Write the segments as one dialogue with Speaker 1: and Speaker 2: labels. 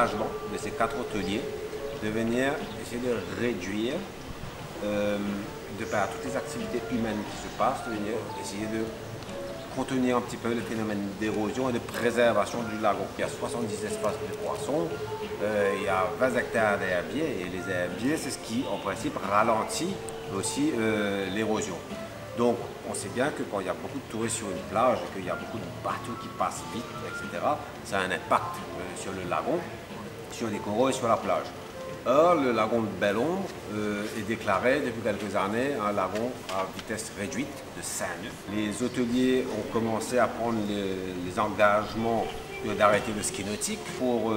Speaker 1: engagement de ces 4 hôteliers de venir essayer de réduire, de par toutes les activités humaines qui se passent, de venir essayer de contenir un petit peu le phénomène d'érosion et de préservation du lagon. Il y a 70 espaces de poissons, il y a 20 hectares d'herbiers, et les herbiers, c'est ce qui, en principe, ralentit aussi l'érosion. Donc, on sait bien que quand il y a beaucoup de touristes sur une plage et qu'il y a beaucoup de bateaux qui passent vite, etc., ça a un impact sur le lagon, sur les coraux et sur la plage. Or, le lagon de Belle-Ombre est déclaré depuis quelques années un lagon à vitesse réduite de 5 nœuds. Les hôteliers ont commencé à prendre les engagements d'arrêter le ski nautique pour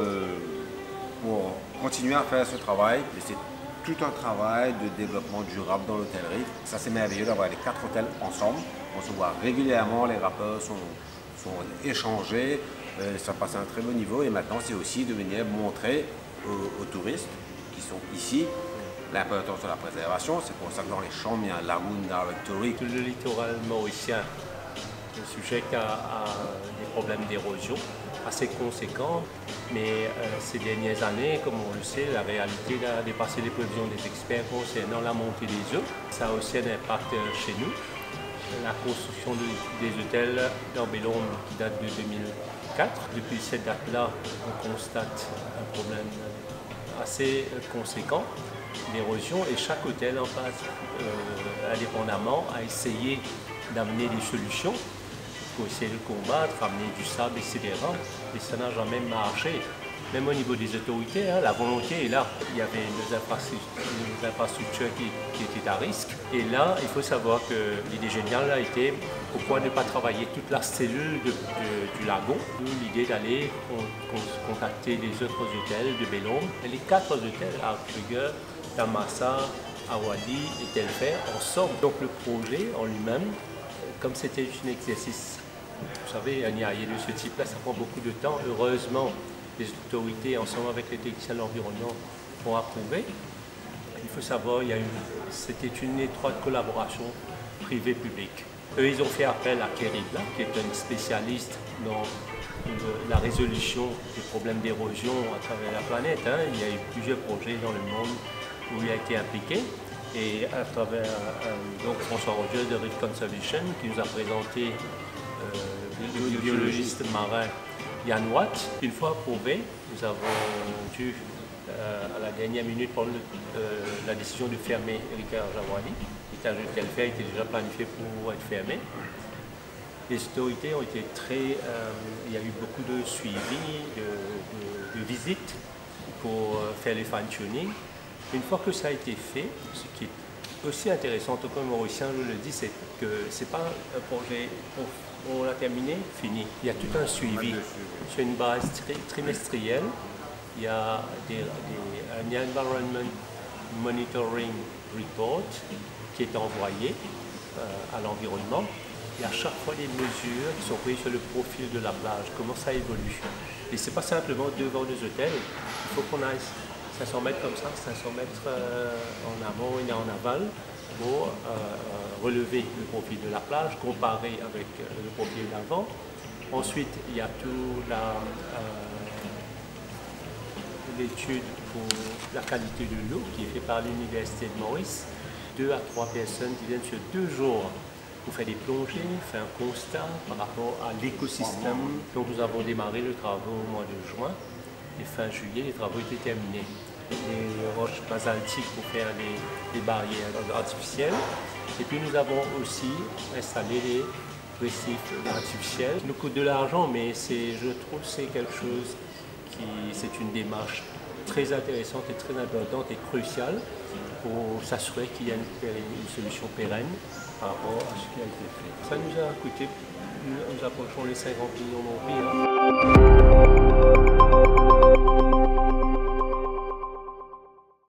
Speaker 1: continuer à faire ce travail. Et c'est tout un travail de développement durable dans l'hôtellerie. Ça, c'est merveilleux d'avoir les 4 hôtels ensemble. On se voit régulièrement, les rapports sont échangés, ça passe à un très bon niveau. Et maintenant, c'est aussi de venir montrer aux touristes qui sont ici l'importance de la préservation. C'est pour ça que dans les chambres, il y a un lagoon directory.
Speaker 2: Le littoral mauricien est sujet à des problèmes d'érosion assez conséquents, mais ces dernières années, comme on le sait, la réalité a dépassé les prévisions des experts concernant la montée des eaux. Ça a aussi un impact chez nous. La construction des hôtels dans Belle-Ombre qui date de 2004. Depuis cette date-là, on constate un problème assez conséquent d'érosion et chaque hôtel en passe indépendamment à essayer d'amener des solutions pour essayer de combattre, amener du sable, etc. Et ça n'a jamais marché. Même au niveau des autorités, la volonté est là. Il y avait des infrastructures qui étaient à risque. Et là, il faut savoir que l'idée géniale a été pourquoi ne pas travailler toute la cellule du lagon. L'idée d'aller contacter les autres hôtels de Belle-Ombre. Et les 4 hôtels, Artruger, Tamassa, Awadi et Telfair, ensemble. Donc le projet en lui-même, comme c'était un exercice, vous savez, un IAE de ce type-là, ça prend beaucoup de temps. Heureusement, les autorités, ensemble avec les techniciens de l'environnement, ont approuvé. Il faut savoir, c'était une étroite collaboration privée-publique. Eux, ils ont fait appel à Kerry Black, qui est un spécialiste dans la résolution des problèmes d'érosion à travers la planète. Il y a eu plusieurs projets dans le monde où il a été impliqué. Et à travers donc François Roger de Reef Conservation, qui nous a présenté le biologiste marin Yann Watt. Une fois approuvé, nous avons dû, à la dernière minute, prendre la décision de fermer Ricard Jawadi. L'étage de Telfair était déjà planifié pour être fermé. Les autorités ont été il y a eu beaucoup de suivi, de visites pour faire les fine-tuning. Une fois que ça a été fait, ce qui est aussi intéressant, en tant que mauricien, je le dis, c'est que ce n'est pas un projet, on l'a terminé, fini. Il y a tout un suivi sur une base trimestrielle. Il y a un Environment Monitoring Report qui est envoyé à l'environnement. Et à chaque fois, des mesures qui sont prises sur le profil de la plage, comment ça évolue. Et ce n'est pas simplement devant les hôtels, il faut qu'on aille 500 mètres comme ça, 500 mètres en amont et en aval pour relever le profil de la plage, comparer avec le profil d'avant. Ensuite, il y a toute l'étude pour la qualité de l'eau qui est faite par l'Université de Maurice. 2 à 3 personnes qui viennent sur 2 jours pour faire des plongées, faire un constat par rapport à l'écosystème. Donc nous avons démarré le travaux au mois de juin et fin juillet, les travaux étaient terminés. Les roches basaltiques pour faire les barrières artificielles. Et puis nous avons aussi installé les récifs artificiels. Ça nous coûte de l'argent, mais je trouve que c'est quelque chose c'est une démarche très intéressante et très importante et cruciale pour s'assurer qu'il y a une solution pérenne par rapport à ce qui a été fait. Ça nous a coûté, nous approchons les 50 millions d'euros.